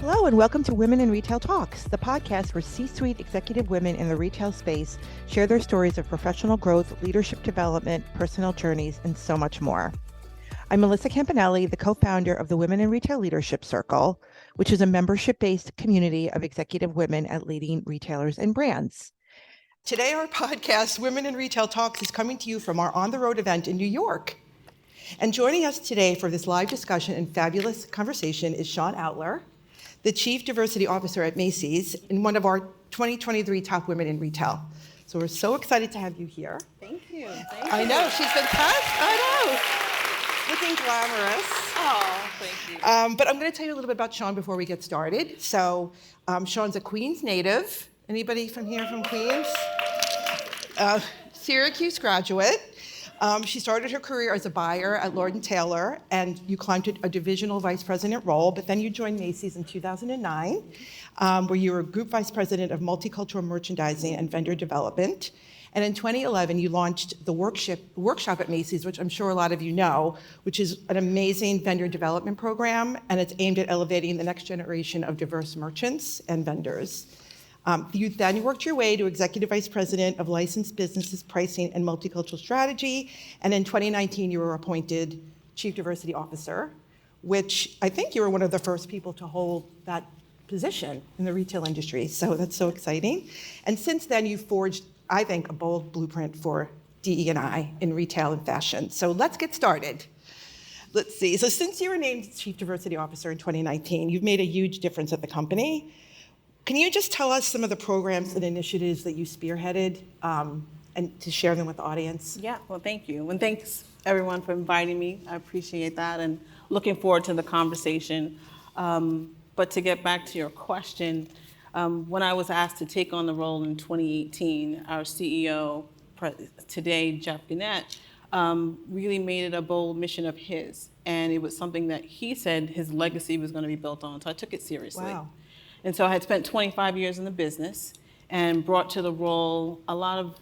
Hello and welcome to Women in Retail Talks, the podcast where C-suite executive women in the retail space share their stories of professional growth, leadership development, personal journeys, and so much more. I'm Melissa Campanelli, the co-founder of the Women in Retail Leadership Circle, which is a membership-based community of executive women at leading retailers and brands. Today, our podcast, Women in Retail Talks, is coming to you from our on-the-road event in New York. And joining us today for this live discussion and fabulous conversation is Shawn Outler, the Chief Diversity Officer at Macy's and one of our 2023 top women in retail. So we're so excited to have you here. Thank you. I know, she's been tasked. I know. Looking glamorous. Oh, thank you. But I'm going to tell you a little bit about Shawn before we get started. So Shawn's a Queens native. Anybody from here from Queens? Syracuse graduate. She started her career as a buyer at Lord & Taylor, and you climbed to a divisional vice president role, but then you joined Macy's in 2009, where you were group vice president of multicultural merchandising and vendor development. And in 2011, you launched the workshop at Macy's, which I'm sure a lot of you know, which is an amazing vendor development program, and it's aimed at elevating the next generation of diverse merchants and vendors. You then worked your way to Executive Vice President of Licensed Businesses Pricing and Multicultural Strategy, and in 2019 you were appointed Chief Diversity Officer, which I think you were one of the first people to hold that position in the retail industry, so that's so exciting. And since then you've forged, I think, a bold blueprint for DE&I in retail and fashion. So let's get started. Let's see, so since you were named Chief Diversity Officer in 2019, you've made a huge difference at the company. Can you just tell us some of the programs and initiatives that you spearheaded and to share them with the audience? Yeah, well, thank you. And thanks, everyone, for inviting me. I appreciate that and looking forward to the conversation. But to get back to your question, when I was asked to take on the role in 2018, our CEO, today, Jeff Gannett, really made it a bold mission of his. And it was something that he said his legacy was going to be built on. So I took it seriously. Wow. And so I had spent 25 years in the business and brought to the role a lot of,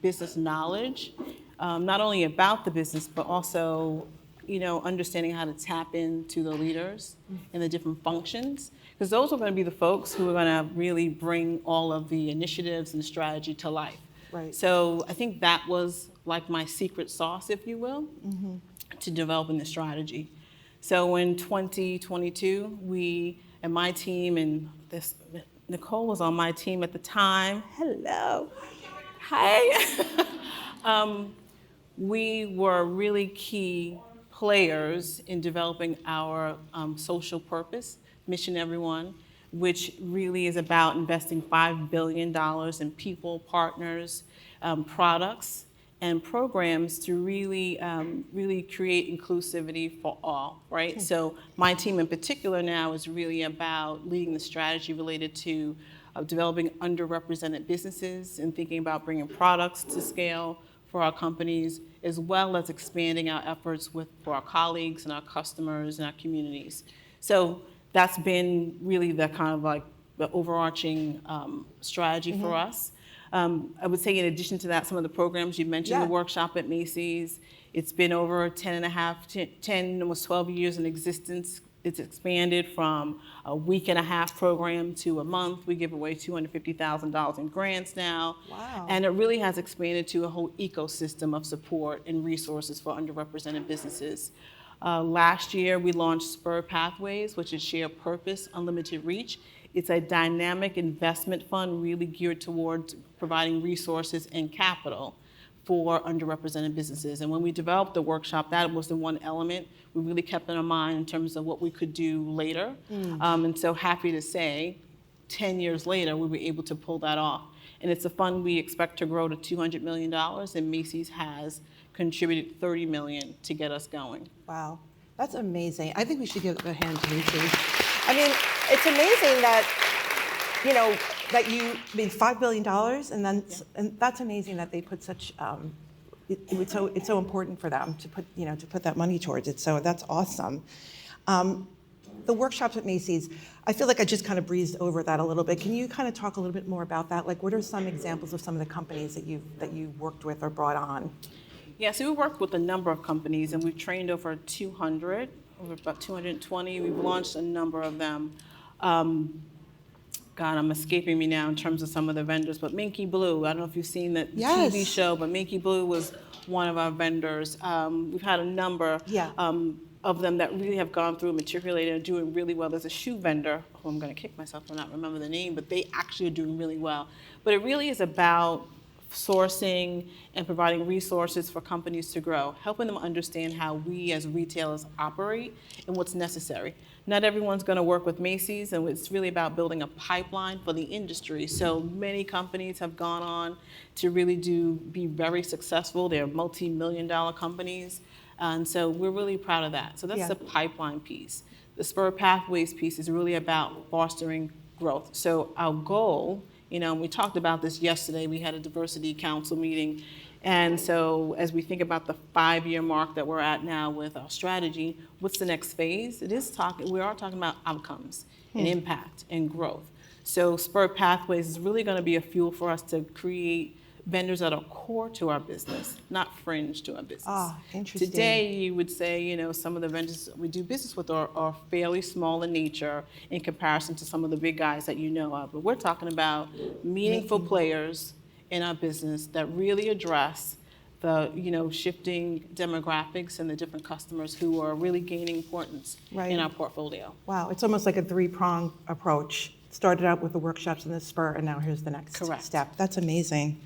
business knowledge, not only about the business, but also, understanding how to tap into the leaders and the different functions. Because those are going to be the folks who are going to really bring all of the initiatives and strategy to life. Right. So I think that was like my secret sauce, if you will, to developing the strategy. So in 2022, and my team, and Nicole was on my team at the time. Hello. Hi. We were really key players in developing our social purpose, Mission Everyone, which really is about investing $5 billion in people, partners, products, and programs to really create inclusivity for all, right? So my team in particular now is really about leading the strategy related to developing underrepresented businesses and thinking about bringing products to scale for our companies, as well as expanding our efforts for our colleagues and our customers and our communities. So that's been really the kind of like the overarching strategy for us. I would say in addition to that, some of the programs you mentioned, the workshop at Macy's, it's been over 10, almost 12 years in existence. It's expanded from a week and a half program to a month. We give away $250,000 in grants now. Wow. And it really has expanded to a whole ecosystem of support and resources for underrepresented businesses. Last year, we launched Spur Pathways, which is Share Purpose, Unlimited Reach. It's a dynamic investment fund really geared towards providing resources and capital for underrepresented businesses. And when we developed the workshop, that was the one element we really kept in our mind in terms of what we could do later. And so happy to say, 10 years later, we were able to pull that off. And it's a fund we expect to grow to $200 million, and Macy's has contributed $30 million to get us going. Wow, that's amazing. I think we should give a hand to Macy's. I mean, it's amazing that, that $5 billion, and that's amazing that they put such, it's so important for them to put that money towards it. So that's awesome. The workshops at Macy's, I feel like I just kind of breezed over that a little bit. Can you kind of talk a little bit more about that? Like, what are some examples of some of the companies that you worked with or brought on? Yeah, so we worked with a number of companies, and we've trained over 200, over about 220. We've launched a number of them. God, I'm escaping me now in terms of some of the vendors, but Minky Blue, I don't know if you've seen the Yes. TV show, but Minky Blue was one of our vendors. We've had a number Yeah. of them that really have gone through, matriculated, and doing really well. There's a shoe vendor, who I'm going to kick myself for not remember the name, but they actually are doing really well. But it really is about sourcing and providing resources for companies to grow, helping them understand how we as retailers operate and what's necessary. Not everyone's going to work with Macy's, and it's really about building a pipeline for the industry. So many companies have gone on to really be very successful. They're multi-million-dollar companies, and so we're really proud of that. So that's Yeah. the pipeline piece. The Spur Pathways piece is really about fostering growth. So our goal, and we talked about this yesterday, we had a diversity council meeting, and so as we think about the 5-year mark that we're at now with our strategy, what's the next phase? We are talking about outcomes and impact and growth. So Spur Pathways is really going to be a fuel for us to create vendors that are core to our business, not fringe to our business. Ah, interesting. Today, you would say, some of the vendors we do business with are fairly small in nature in comparison to some of the big guys that you know of. But we're talking about meaningful players in our business that really address the, shifting demographics and the different customers who are really gaining importance Right. in our portfolio. Wow, it's almost like a 3-prong approach. Started out with the workshops and the Spur, and now here's the next Correct. step. That's amazing.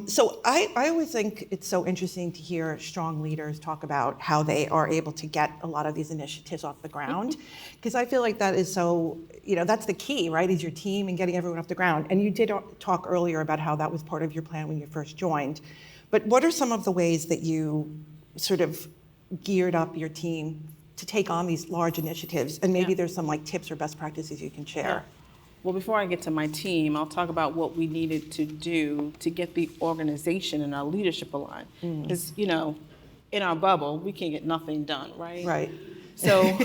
So I always think it's so interesting to hear strong leaders talk about how they are able to get a lot of these initiatives off the ground, because I feel like that is so, that's the key, right, is your team and getting everyone off the ground. And you did talk earlier about how that was part of your plan when you first joined. But what are some of the ways that you sort of geared up your team to take on these large initiatives? And maybe there's some tips or best practices you can share. Well, before I get to my team, I'll talk about what we needed to do to get the organization and our leadership aligned. Because, in our bubble, we can't get nothing done, right? Right. So,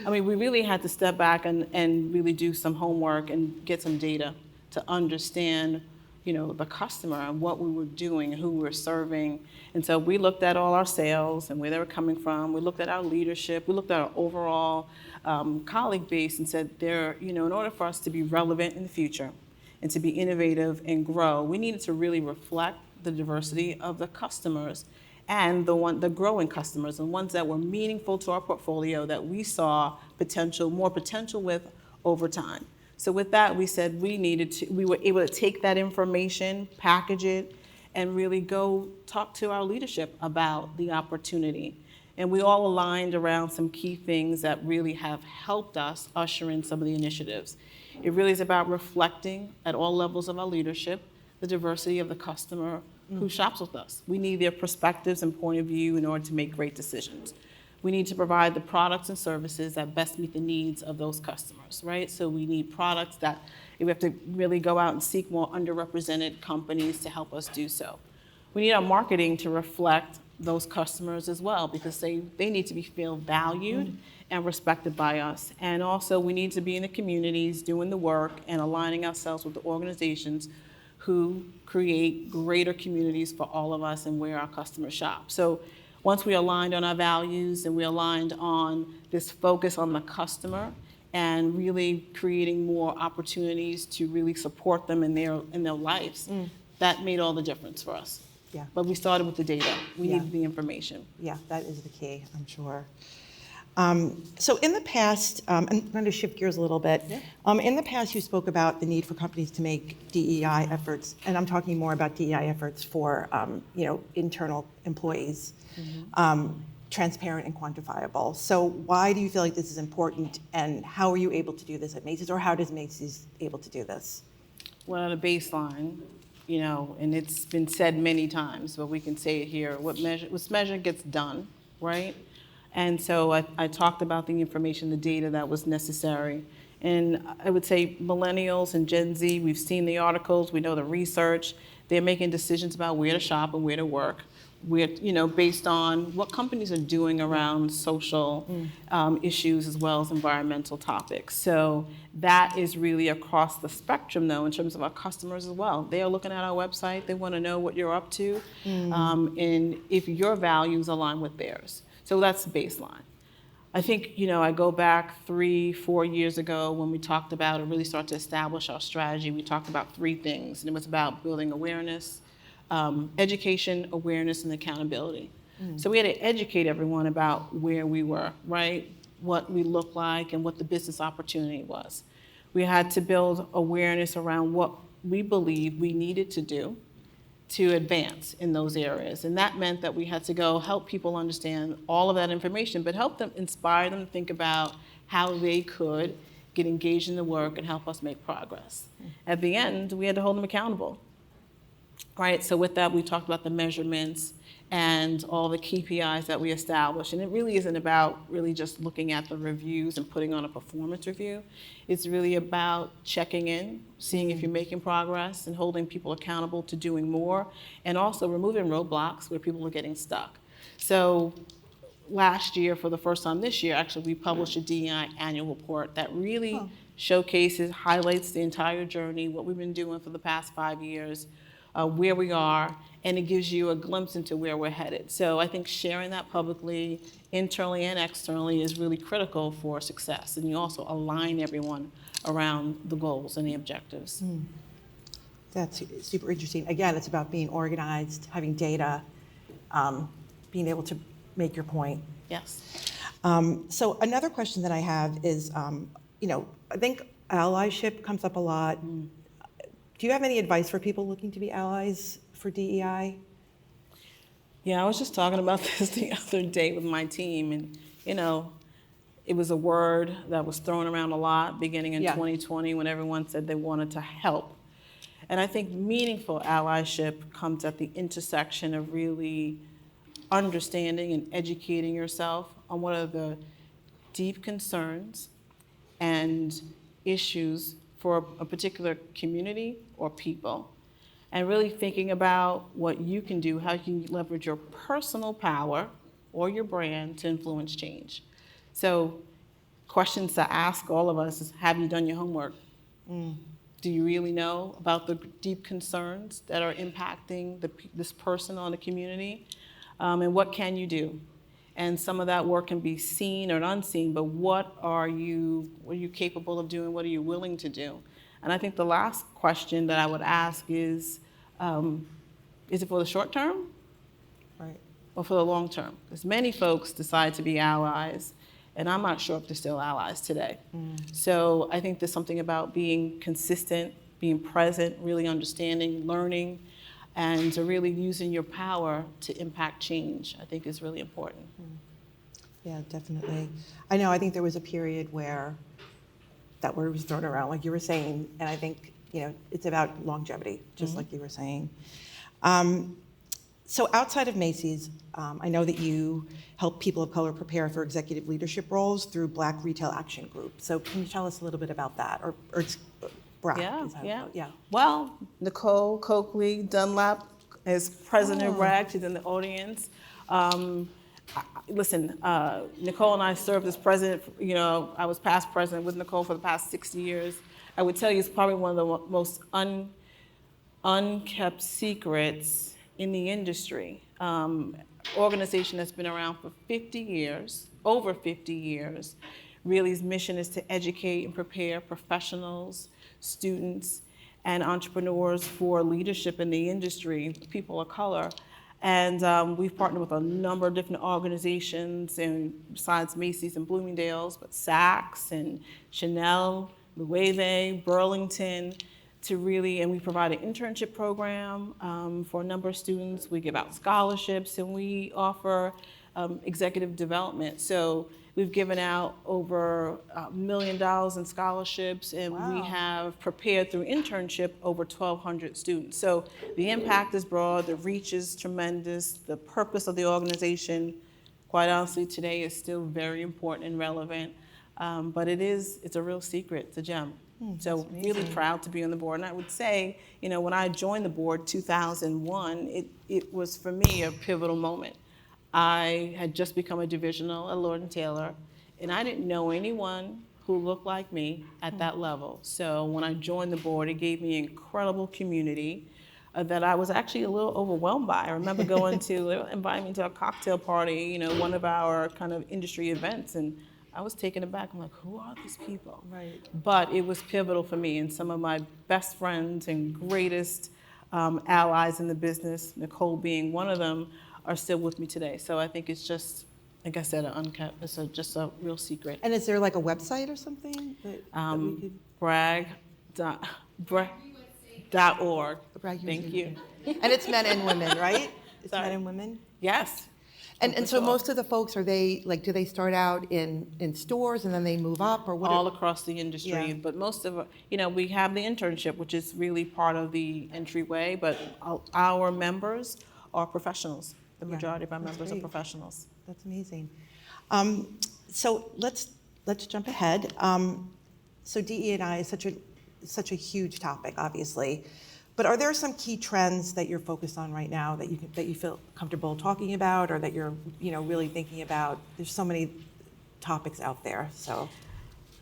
we really had to step back and really do some homework and get some data to understand, the customer and what we were doing and who we were serving. And so we looked at all our sales and where they were coming from. We looked at our leadership. We looked at our overall colleague base and said, in order for us to be relevant in the future and to be innovative and grow, we needed to really reflect the diversity of the customers and the growing customers and ones that were meaningful to our portfolio that we saw more potential with over time. So with that, we said we were able to take that information, package it, and really go talk to our leadership about the opportunity. And we all aligned around some key things that really have helped us usher in some of the initiatives. It really is about reflecting at all levels of our leadership the diversity of the customer who shops with us. We need their perspectives and point of view in order to make great decisions. We need to provide the products and services that best meet the needs of those customers, right? So we need products that we have to really go out and seek more underrepresented companies to help us do so. We need our marketing to reflect those customers as well, because they need to feel valued and respected by us. And also we need to be in the communities doing the work and aligning ourselves with the organizations who create greater communities for all of us and where our customers shop. So once we aligned on our values and we aligned on this focus on the customer and really creating more opportunities to really support them in their lives, that made all the difference for us. Yeah. But we started with the data. We needed the information. Yeah, that is the key, I'm sure. So in the past, I'm going to shift gears a little bit. Yeah. In the past, you spoke about the need for companies to make DEI efforts, and I'm talking more about DEI efforts for internal employees, transparent and quantifiable. So why do you feel like this is important, and how are you able to do this at Macy's, or how does Macy's able to do this? Well, at a baseline, and it's been said many times, but we can say it here, what's measured gets done, right? And so I talked about the information, the data that was necessary. And I would say millennials and Gen Z, we've seen the articles, we know the research, they're making decisions about where to shop and where to work. Based on what companies are doing around social issues as well as environmental topics. So that is really across the spectrum, though, in terms of our customers as well. They are looking at our website. They want to know what you're up to and if your values align with theirs. So that's baseline. I think, I go back 3-4 years ago when we talked about and really started to establish our strategy. We talked about three things, and it was about building awareness, education, awareness, and accountability. So we had to educate everyone about where we were, right? What we looked like and what the business opportunity was. We had to build awareness around what we believed we needed to do to advance in those areas. And that meant that we had to go help people understand all of that information, but help them, inspire them to think about how they could get engaged in the work and help us make progress. At the end, we had to hold them accountable, right? So with that, we talked about the measurements and all the KPIs that we established. And it really isn't about really just looking at the reviews and putting on a performance review. It's really about checking in, seeing if you're making progress and holding people accountable to doing more, and also removing roadblocks where people are getting stuck. So last year, for the first time this year, actually, we published a DEI annual report that really showcases, highlights the entire journey, what we've been doing for the past 5 years, where we are, and it gives you a glimpse into where we're headed. So I think sharing that publicly, internally and externally, is really critical for success. And you also align everyone around the goals and the objectives. That's super interesting. Again, it's about being organized, having data, being able to make your point. Yes. So another question that I have is, I think allyship comes up a lot. Do you have any advice for people looking to be allies for DEI? Yeah, I was just talking about this the other day with my team, and it was a word that was thrown around a lot beginning in 2020 when everyone said they wanted to help. And I think meaningful allyship comes at the intersection of really understanding and educating yourself on what are the deep concerns and issues for a particular community or people, and really thinking about what you can do, how you can leverage your personal power or your brand to influence change. So questions to ask all of us is, have you done your homework? Do you really know about the deep concerns that are impacting this person or the community? And what can you do? And some of that work can be seen or unseen, but what are you capable of doing? What are you willing to do? And I think the last question that I would ask is it for the short term? Right. Or for the long term? Because many folks decide to be allies, and I'm not sure if they're still allies today. So I think there's something about being consistent, being present, really understanding, learning, and to really using your power to impact change, I think is really important. Yeah, definitely. I know, I think there was a period where that word was thrown around, like you were saying, and I think, it's about longevity, just like you were saying. So outside of Macy's, I know that you help people of color prepare for executive leadership roles through Black Retail Action Group. So can you tell us a little bit about that? Or it's BRAC. Yeah. Well, Nicole Coakley Dunlap is president of BRAC. She's in the audience. Listen, Nicole and I served as president. I was past president with Nicole for the past 60 years. I would tell you it's probably one of the most unkept secrets in the industry. Organization that's been around for 50 years, over 50 years. Really's mission is to educate and prepare professionals, students, and entrepreneurs for leadership in the industry, people of color. And we've partnered with a number of different organizations, and besides Macy's and Bloomingdale's, but Saks and Chanel, Loewe, Burlington, and we provide an internship program for a number of students. We give out scholarships, and we offer executive development. So we've given out over $1 million in scholarships, and we have prepared through internship over 1,200 students. So the impact is broad, the reach is tremendous, the purpose of the organization, quite honestly, today is still very important and relevant. But it's a real secret, it's a gem. So really proud to be on the board. And I would say, when I joined the board 2001, it was for me a pivotal moment. I had just become a divisional at Lord & Taylor, and I didn't know anyone who looked like me at that level. So when I joined the board, it gave me incredible community, that I was actually a little overwhelmed by. I remember going to, they invited me to a cocktail party, one of our kind of industry events, and I was taken aback. I'm like, who are these people? Right. But it was pivotal for me, and some of my best friends and greatest allies in the business, Nicole being one of them, are still with me today. So I think it's just, like I said, just a real secret. And is there like a website or something that we could? Brag.org. Brag Thank you. And it's men and women, right? It's Sorry. men and women? Yes. And so most of the folks, do they start out in stores and then they move up, or what? All across the industry, Yeah. but most of, we have the internship, which is really part of the entryway, but our members are professionals. The Yeah, majority of our that's members are great. professionals. That's amazing. So let's jump ahead. So DE&I is such a huge topic, obviously. But are there some key trends that you're focused on right now that you feel comfortable talking about, or that you're really thinking about? There's so many topics out there, so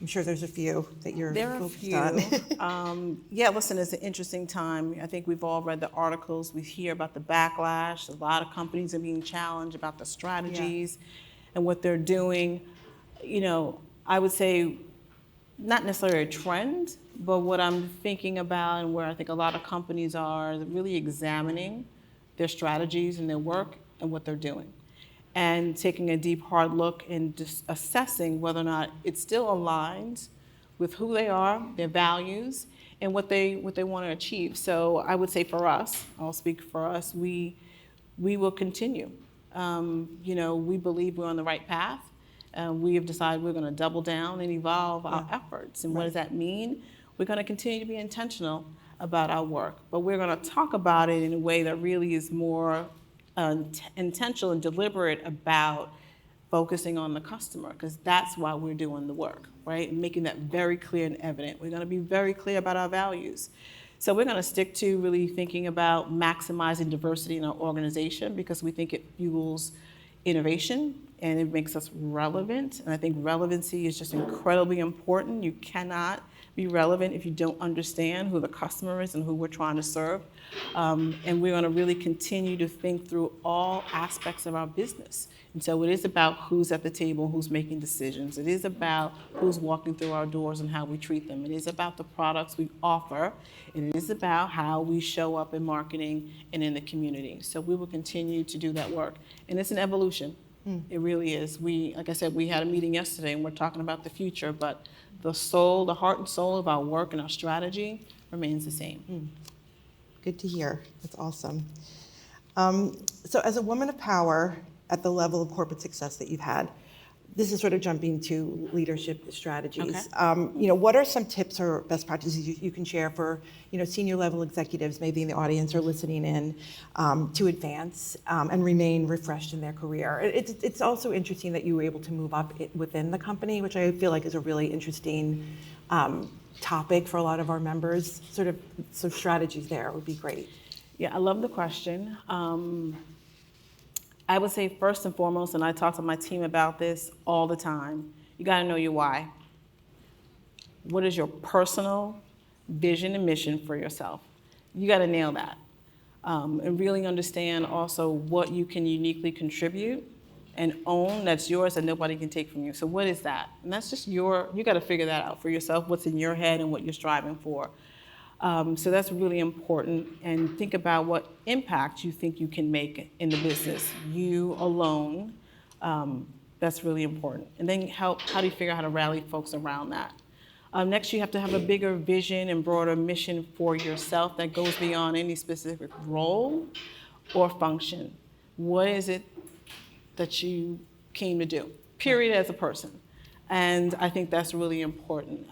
I'm sure there's a few that you're There are a focused few. on. Yeah, listen, it's an interesting time. I think we've all read the articles. We hear about the backlash. A lot of companies are being challenged about the strategies and what they're doing. I would say not necessarily a trend, but what I'm thinking about and where I think a lot of companies are really examining their strategies and their work and what they're doing, and taking a deep, hard look and just assessing whether or not it still aligns with who they are, their values, and what they want to achieve. So I would say for us, I'll speak for us, we will continue. We believe we're on the right path. We have decided we're going to double down and evolve our efforts. And what does that mean? We're going to continue to be intentional about our work, but we're going to talk about it in a way that really is more intentional and deliberate about focusing on the customer, because that's why we're doing the work, right? And making that very clear and evident. We're going to be very clear about our values. So we're going to stick to really thinking about maximizing diversity in our organization, because we think it fuels innovation and it makes us relevant. And I think relevancy is just incredibly important. You cannot be relevant if you don't understand who the customer is and who we're trying to serve. And we're going to really continue to think through all aspects of our business. And so it is about who's at the table, who's making decisions. It is about who's walking through our doors and how we treat them. It is about the products we offer. And it is about how we show up in marketing and in the community. So we will continue to do that work. And it's an evolution. It really is. Like I said, we had a meeting yesterday and we're talking about the future, but the heart and soul of our work and our strategy remains the same. Good to hear. That's awesome. So as a woman of power at the level of corporate success that you've had, this is sort of jumping to leadership strategies. Okay. What are some tips or best practices you can share for senior level executives, maybe in the audience or listening in, to advance and remain refreshed in their career? It's also interesting that you were able to move up within the company, which I feel like is a really interesting topic for a lot of our members. So strategies there would be great. Yeah, I love the question. I would say first and foremost, and I talk to my team about this all the time, you got to know your why. What is your personal vision and mission for yourself? You got to nail that. And really understand also what you can uniquely contribute and own that's yours that nobody can take from you. So what is that? And that's just you got to figure that out for yourself, what's in your head and what you're striving for. So that's really important, and think about what impact you think you can make in the business, you alone. That's really important. And then how do you figure out how to rally folks around that? Next, you have to have a bigger vision and broader mission for yourself that goes beyond any specific role or function. What is it that you came to do, period, as a person? And I think that's really important.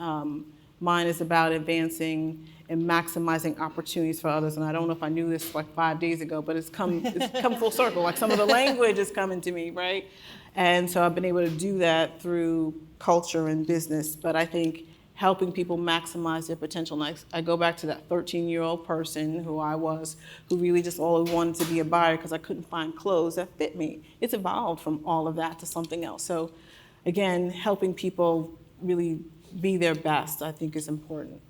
Mine is about advancing and maximizing opportunities for others. And I don't know if I knew this like 5 days ago, but it's come full circle. Like some of the language is coming to me, right? And so I've been able to do that through culture and business. But I think helping people maximize their potential. And I go back to that 13-year-old person who I was, who really just always wanted to be a buyer because I couldn't find clothes that fit me. It's evolved from all of that to something else. So again, helping people really be their best, I think, is important.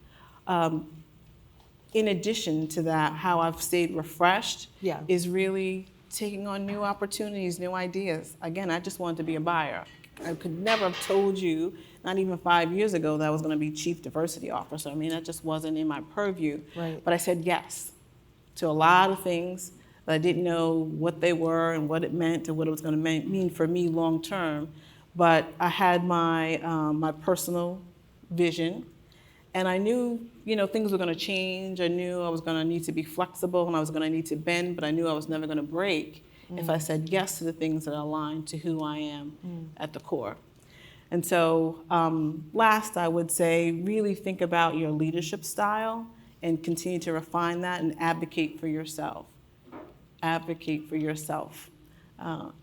in addition to that, how I've stayed refreshed Yeah. is really taking on new opportunities, new ideas. Again, I just wanted to be a buyer. I could never have told you, not even 5 years ago, that I was going to be chief diversity officer. I mean, that just wasn't in my purview. Right. But I said yes to a lot of things that I didn't know what they were and what it meant and what it was going to mean for me long term. But I had my my personal vision, and I knew, things were going to change. I knew I was going to need to be flexible and I was going to need to bend, but I knew I was never going to break if I said yes to the things that aligned to who I am at the core. And so, last, I would say, really think about your leadership style and continue to refine that and advocate for yourself. Advocate for yourself.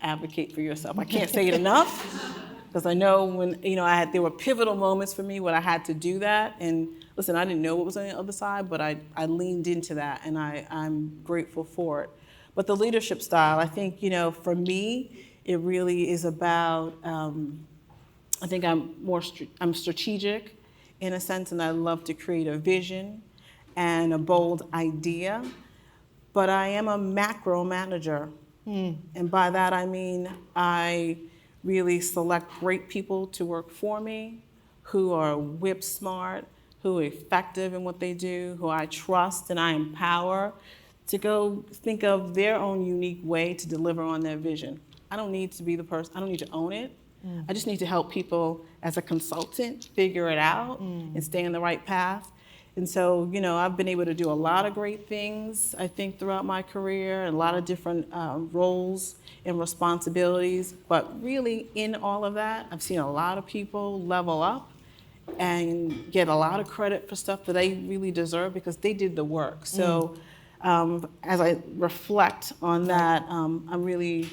Advocate for yourself. I can't say it enough. Because I know when, there were pivotal moments for me when I had to do that. And listen, I didn't know what was on the other side, but I leaned into that, and I'm grateful for it. But the leadership style, I think, for me, it really is about, I think I'm strategic in a sense, and I love to create a vision and a bold idea. But I am a macro manager. And by that, I mean, I really select great people to work for me, who are whip smart, who are effective in what they do, who I trust and I empower to go think of their own unique way to deliver on their vision. I don't need to be the person, I don't need to own it. I just need to help people as a consultant figure it out and stay on the right path. And so, I've been able to do a lot of great things, I think, throughout my career, and a lot of different roles and responsibilities. But really, in all of that, I've seen a lot of people level up and get a lot of credit for stuff that they really deserve because they did the work. So as I reflect on that, I'm really,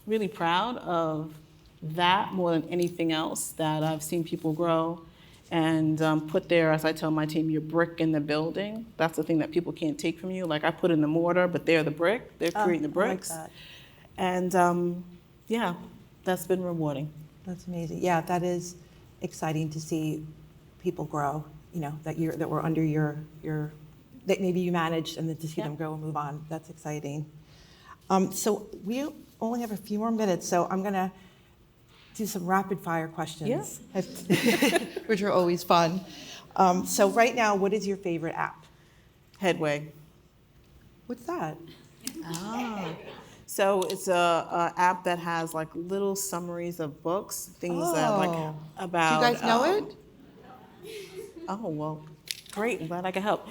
really proud of that more than anything else, that I've seen people grow and put there, as I tell my team, your brick in the building. That's the thing that people can't take from you. Like, I put in the mortar, but they're the brick. They're creating the bricks. I like that. And yeah, that's been rewarding. That's amazing. Yeah, that is exciting to see people grow, that were under your that maybe you managed, and then to see them grow and move on. That's exciting. So we only have a few more minutes, so I'm going to do some rapid fire questions, which are always fun. So right now, what is your favorite app? Headway. What's that? So it's a app that has like little summaries of books, things that like about. Do you guys know it? Oh, well, great. I'm glad I could help.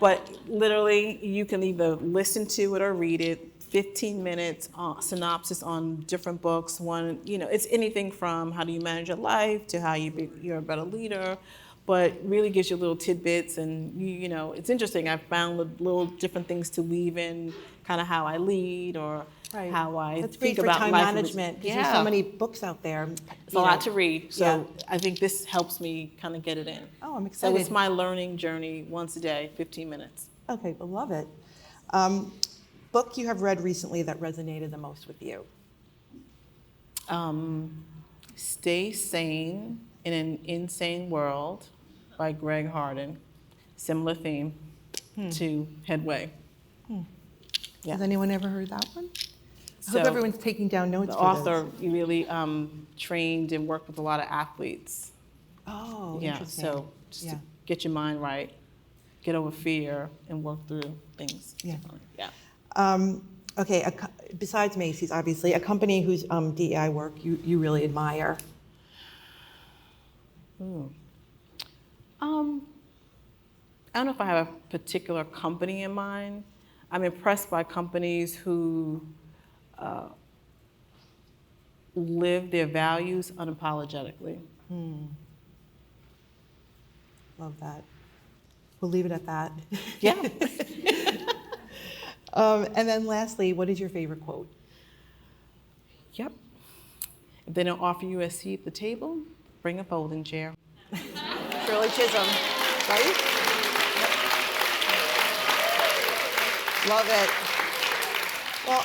But literally, you can either listen to it or read it. 15 minutes synopsis on different books. One, it's anything from how do you manage your life to how you're a better leader, but really gives you little tidbits. And it's interesting. I've found little different things to weave in, kind of how I lead or how I That's think great for about time life. management, because there's so many books out there. It's a lot to read, so I think this helps me kind of get it in. Oh, I'm excited. So it's my learning journey once a day, 15 minutes. Okay, I love it. Book you have read recently that resonated the most with you? Stay Sane in an Insane World by Greg Harden. Similar theme to Headway. Has anyone ever heard that one? I So hope everyone's taking down notes the for this. author really trained and worked with a lot of athletes. Oh, Yeah, interesting. so just to get your mind right, get over fear, and work through things. Yeah. Yeah. Okay, besides Macy's, obviously, a company whose DEI work you really admire. I don't know if I have a particular company in mind. I'm impressed by companies who live their values unapologetically. Love that. We'll leave it at that. Yeah. And then lastly, what is your favorite quote? Yep. If they don't offer you a seat at the table, bring a folding chair. Shirley Chisholm, right? Love it. Well,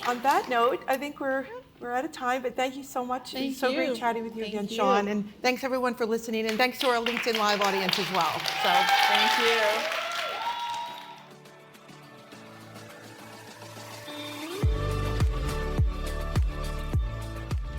on that note, I think we're we're out of time, but thank you so much. It was so great you. chatting with you Thank again, you. Shawn. And thanks everyone for listening, and thanks to our LinkedIn Live audience as well. So Thank you.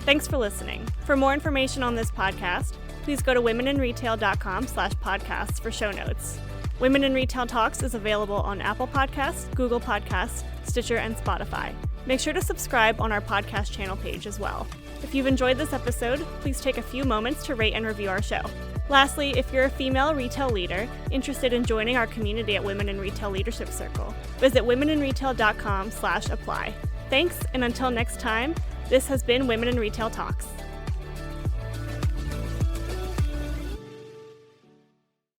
Thanks for listening. For more information on this podcast, please go to womeninretail.com/podcasts for show notes. Women in Retail Talks is available on Apple Podcasts, Google Podcasts, Stitcher, and Spotify. Make sure to subscribe on our podcast channel page as well. If you've enjoyed this episode, please take a few moments to rate and review our show. Lastly, if you're a female retail leader interested in joining our community at Women in Retail Leadership Circle, visit womeninretail.com/apply. Thanks, and until next time, this has been Women in Retail Talks.